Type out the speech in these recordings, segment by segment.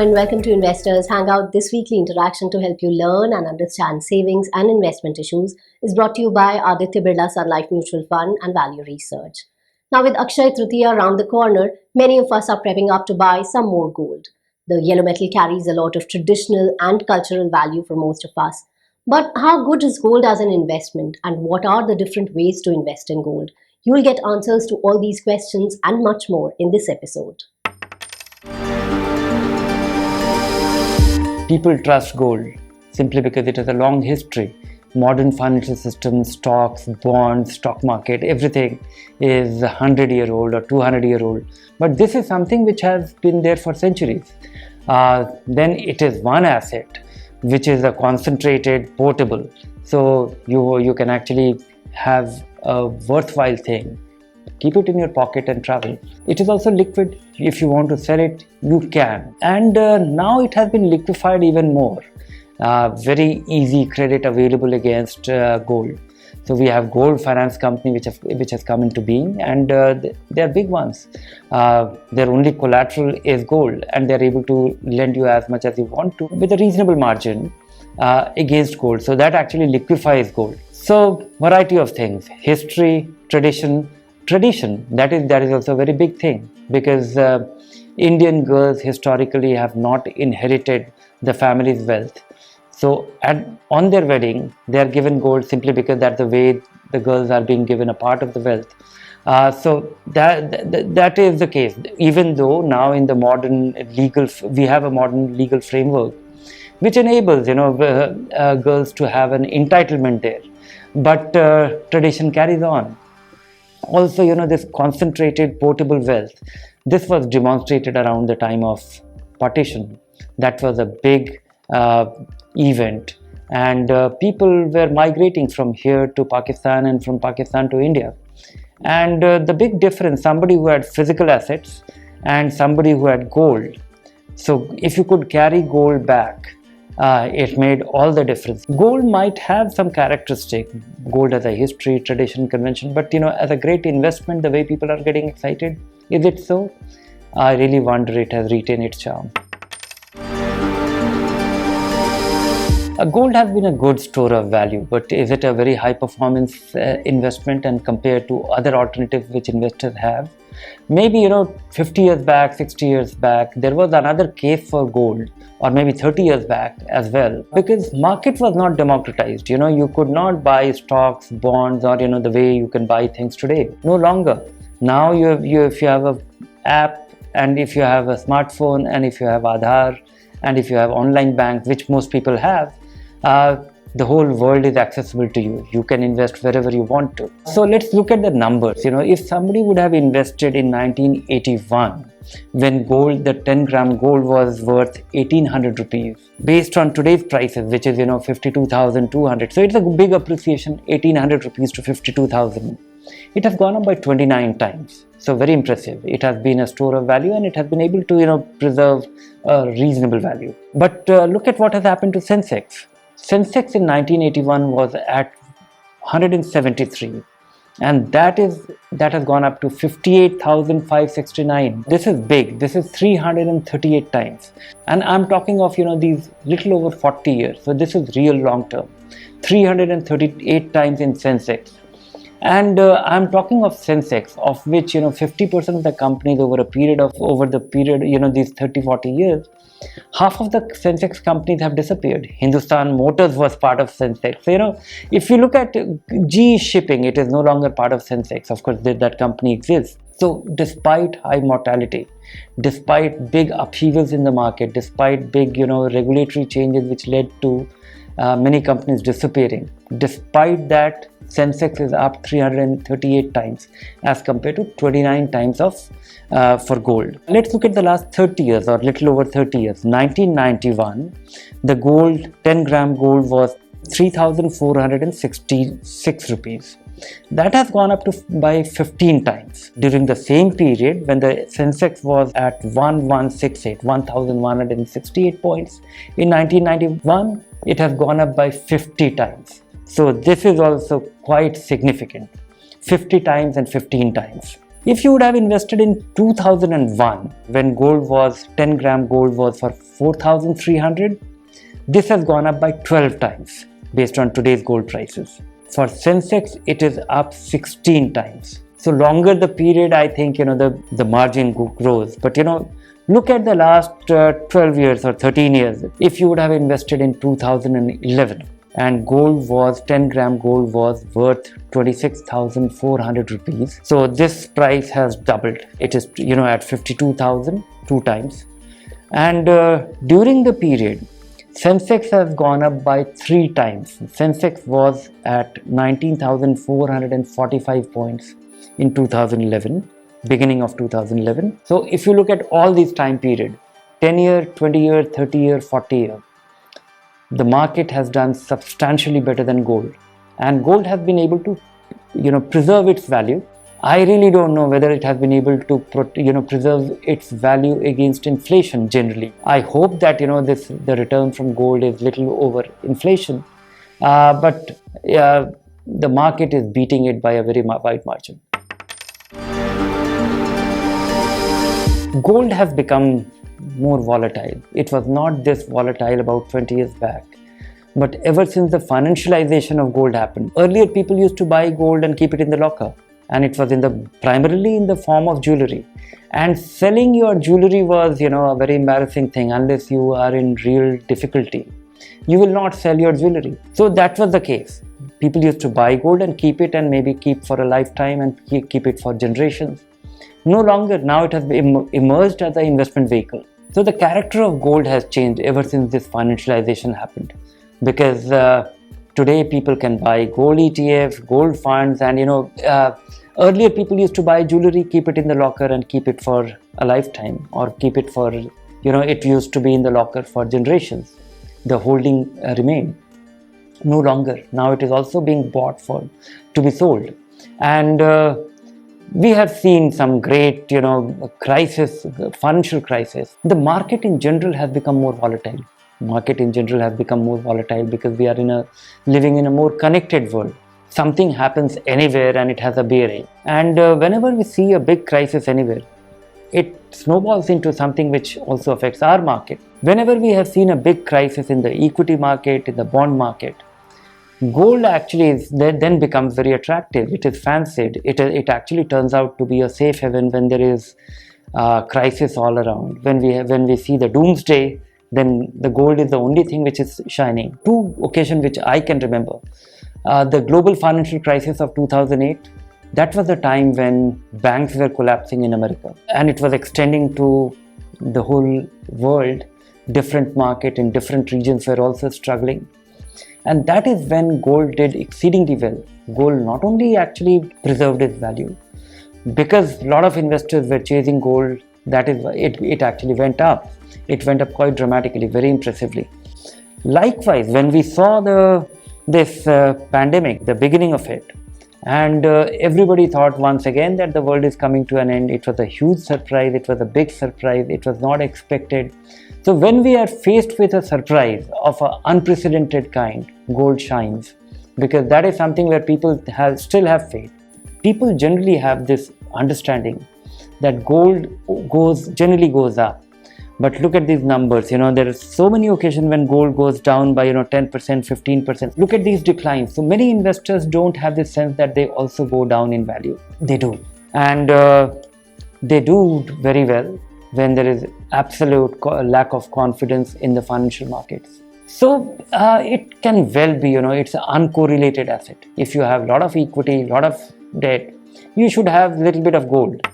and welcome to Investors Hangout. This weekly interaction to help you learn and understand savings and investment issues is brought to you by Aditya Birla Sun Life Mutual Fund and Value Research. Now, with Akshaya Tritiya around the corner, many of us are prepping up to buy some more gold. The yellow metal carries a lot of traditional and cultural value for most of us. But how good is gold as an investment, and what are the different ways to invest in gold? You will get answers to all these questions and much more in this episode. People trust gold simply because it has a long history. Modern financial systems, stocks, bonds, stock market, everything is 100-year-old or 200-year-old. But this is something which has been there for centuries. Then it is one asset which is a concentrated, portable. So you can actually have a worthwhile thing. Keep it in your pocket and travel. It is also liquid. If you want to sell it, you can. And now it has been liquefied even more. Very easy credit available against gold. So we have gold finance company which has come into being, and they are big ones. Their only collateral is gold, and they are able to lend you as much as you want to with a reasonable margin against gold. So that actually liquefies gold. So variety of things: history, tradition, that is also a very big thing, because Indian girls historically have not inherited the family's wealth. So on their wedding, they are given gold simply because that's the way the girls are being given a part of the wealth. So that is the case. Even though now in the we have a modern legal framework which enables girls to have an entitlement there, but tradition carries on. Also, this concentrated portable wealth, this was demonstrated around the time of partition. That was a big event, and people were migrating from here to Pakistan and from Pakistan to India. And the big difference, somebody who had physical assets and somebody who had gold. So if you could carry gold back, it made all the difference. Gold might have some characteristic. Gold has a history, tradition, convention, but as a great investment, the way people are getting excited, is it so? I really wonder it has retained its charm. Gold has been a good store of value, but is it a very high performance investment and compared to other alternatives which investors have? Maybe 50 years back, 60 years back, there was another case for gold, or maybe 30 years back as well, because market was not democratized. You could not buy stocks, bonds, or the way you can buy things today. No longer. Now if you have an app, and if you have a smartphone, and if you have Aadhaar, and if you have online bank, which most people have, the whole world is accessible to you. You can invest wherever you want to. So let's look at the numbers. If somebody would have invested in 1981, when gold, the 10-gram gold was worth 1800 rupees, based on today's prices, which is 52,200. So it's a big appreciation, 1800 rupees to 52,000. It has gone up by 29 times. So very impressive. It has been a store of value, and it has been able to preserve a reasonable value. But look at what has happened to Sensex. Sensex in 1981 was at 173, and that has gone up to 58,569. This is big. This is 338 times, and I'm talking of these little over 40 years. So this is real long term. 338 times in Sensex. And I'm talking of Sensex, of which 50% of the companies over the period these 30-40 years, half of the Sensex companies have disappeared. Hindustan Motors was part of Sensex. So, if you look at GE Shipping, it is no longer part of Sensex. Of course, that company exists. So despite high mortality, despite big upheavals in the market, despite big regulatory changes which led to many companies disappearing, despite that, Sensex is up 338 times as compared to 29 times for gold. Let's look at the last 30 years, or little over 30 years. 1991, the gold, 10-gram gold was 3,466 rupees. That has gone up by 15 times. During the same period, when the Sensex was at 1,168 points, in 1991, it has gone up by 50 times. So this is also quite significant. 50 times and 15 times. If you would have invested in 2001, when gold was 10 gram gold was for 4,300, this has gone up by 12 times based on today's gold prices. For Sensex, it is up 16 times. So longer the period, I think, the margin grows. But, look at the last 12 years or 13 years. If you would have invested in 2011 and gold was 10 gram gold was worth 26,400 rupees. So this price has doubled. It is, at 52,000 two times. And during the period, Sensex has gone up by 3 times. Sensex was at 19,445 points in 2011, beginning of 2011. So if you look at all these time period, 10 year, 20 year, 30 year, 40 year, the market has done substantially better than gold. And gold has been able to, preserve its value. I really don't know whether it has been able to preserve its value against inflation generally. I hope that the return from gold is little over inflation, but the market is beating it by a very wide margin. Gold has become more volatile. It was not this volatile about 20 years back. But ever since the financialization of gold happened, earlier people used to buy gold and keep it in the locker. And it was primarily in the form of jewelry. And selling your jewelry was, a very embarrassing thing unless you are in real difficulty. You will not sell your jewelry. So that was the case. People used to buy gold and keep it and maybe keep for a lifetime and keep it for generations. No longer. Now it has emerged as an investment vehicle. So the character of gold has changed ever since this financialization happened. Because today people can buy gold ETFs, gold funds, and earlier people used to buy jewelry, keep it in the locker and keep it for a lifetime, or keep it for, it used to be in the locker for generations. The holding remained. No longer. Now it is also being bought to be sold. And we have seen some great, crisis, financial crisis. The market in general has become more volatile. Because we are living in a more connected world. Something happens anywhere and it has a bearing. And whenever we see a big crisis anywhere, it snowballs into something which also affects our market. Whenever we have seen a big crisis in the equity market, in the bond market, gold actually then becomes very attractive. It is fancied. It actually turns out to be a safe haven when there is crisis all around. When we see the doomsday, then the gold is the only thing which is shining. 2 occasions which I can remember. The global financial crisis of 2008, that was the time when banks were collapsing in America. And it was extending to the whole world. Different market in different regions were also struggling. And that is when gold did exceedingly well. Gold not only actually preserved its value, because a lot of investors were chasing gold, that is why it actually went up. It went up quite dramatically, very impressively. Likewise, when we saw this pandemic, the beginning of it, and everybody thought once again that the world is coming to an end. It was a huge surprise. It was a big surprise. It was not expected. So when we are faced with a surprise of an unprecedented kind, gold shines, because that is something where people still have faith. People generally have this understanding that gold generally goes up. But look at these numbers, there are so many occasions when gold goes down by 10%, 15%. Look at these declines. So many investors don't have this sense that they also go down in value. They do. And they do very well when there is absolute lack of confidence in the financial markets. So it can well be, it's an uncorrelated asset. If you have a lot of equity, a lot of debt, you should have a little bit of gold.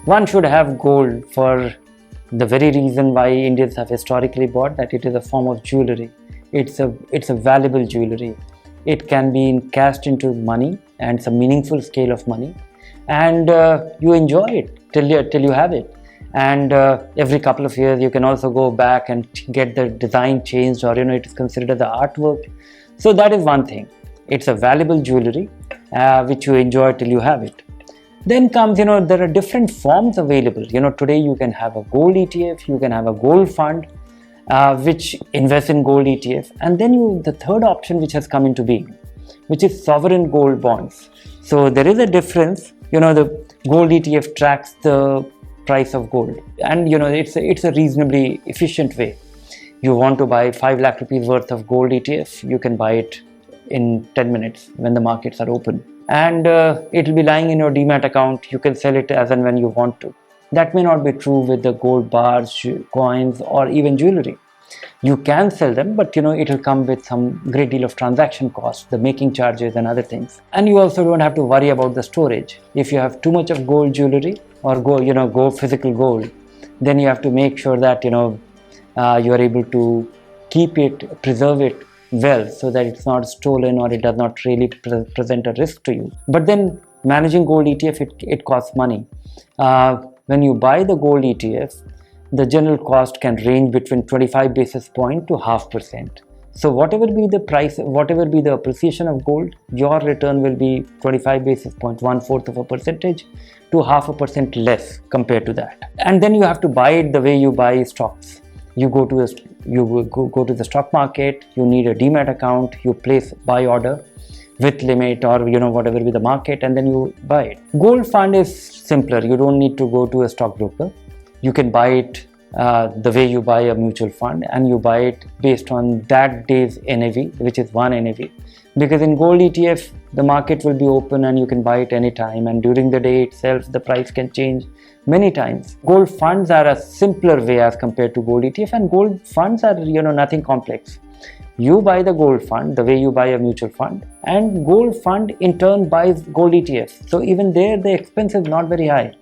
One should have gold for the very reason why Indians have historically bought, that it is a form of jewelry. It's a valuable jewelry. It can be cast into money, and it's a meaningful scale of money. And you enjoy it till you have it. And every couple of years you can also go back and get the design changed, or it is considered as the artwork. So that is one thing. It's a valuable jewelry which you enjoy till you have it. Then comes, there are different forms available. Today you can have a gold ETF, you can have a gold fund which invests in gold ETF. And then the third option which has come into being, which is sovereign gold bonds. So there is a difference. The gold ETF tracks the price of gold, and it's a reasonably efficient way. You want to buy 5 lakh rupees worth of gold ETF, you can buy it in 10 minutes when the markets are open, and it will be lying in your demat account. You can sell it as and when you want to. That may not be true with the gold bars, coins, or even jewelry. You can sell them, but it will come with some great deal of transaction costs, the making charges and other things. And you also don't have to worry about the storage. If you have too much of gold jewelry or go physical gold, then you have to make sure that you are able to keep it, preserve it well, so that it's not stolen or it does not really present a risk to you. But then managing gold ETF, it costs money. When you buy the gold ETF, the general cost can range between 25 basis point to 0.5%. So whatever be the price, whatever be the appreciation of gold, your return will be 25 basis point, 1/4% to 0.5% less compared to that. And then you have to buy it the way you buy stocks. You go to the stock market, you need a demat account, you place buy order with limit or whatever be the market, and then you buy it. Gold fund is simpler. You don't need to go to a stockbroker. You can buy it the way you buy a mutual fund, and you buy it based on that day's NAV, which is one NAV. Because in gold ETF, the market will be open and you can buy it anytime, and during the day itself, the price can change many times. Gold funds are a simpler way as compared to gold ETF, and gold funds are nothing complex. You buy the gold fund the way you buy a mutual fund, and gold fund in turn buys gold ETF. So even there, the expense is not very high,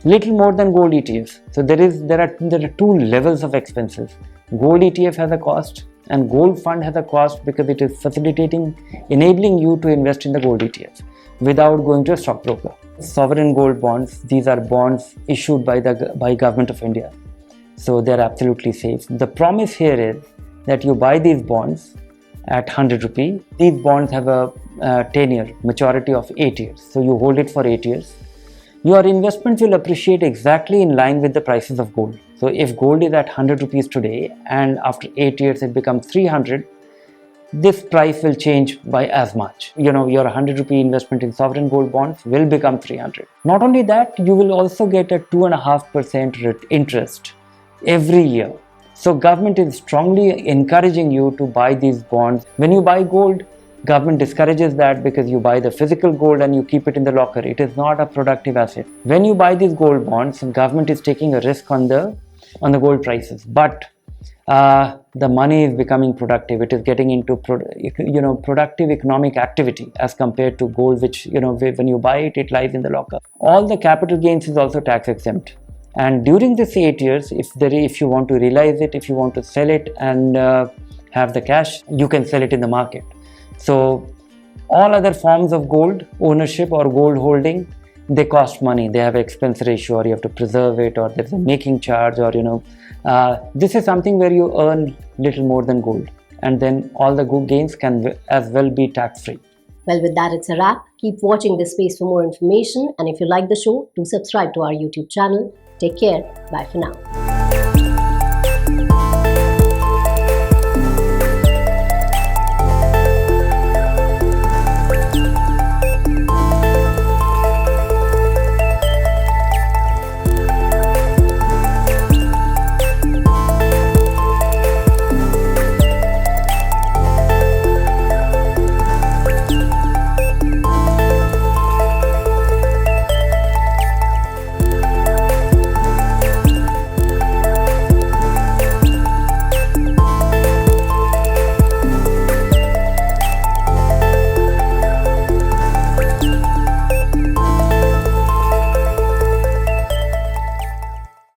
little more than gold ETF. So there are two levels of expenses. Gold ETF has a cost, and gold fund has a cost because it is enabling you to invest in the gold ETF without going to a stockbroker. Sovereign gold bonds, these are bonds issued by Government of India, so they're absolutely safe. The promise here is that you buy these bonds at 100 rupee. These bonds have a tenure, maturity of 8 years. So you hold it for 8 years. Your investment will appreciate exactly in line with the prices of gold. So if gold is at 100 rupees today and after 8 years it becomes 300, this price will change by as much. Your 100 rupee investment in sovereign gold bonds will become 300. Not only that, you will also get a 2.5% interest every year. So government is strongly encouraging you to buy these bonds. When you buy gold, government discourages that because you buy the physical gold and you keep it in the locker. It is not a productive asset. When you buy these gold bonds, government is taking a risk on the gold prices. But the money is becoming productive. It is getting into productive economic activity as compared to gold, which when you buy it, it lies in the locker. All the capital gains is also tax exempt. And during this 8 years, if you want to realize it, if you want to sell it and have the cash, you can sell it in the market. So all other forms of gold ownership or gold holding, they cost money. They have an expense ratio, or you have to preserve it, or there's a making charge, or this is something where you earn little more than gold, and then all the good gains can as well be tax-free. Well, with that, it's a wrap. Keep watching this space for more information, and if you like the show, do subscribe to our YouTube channel. Take care. Bye for now.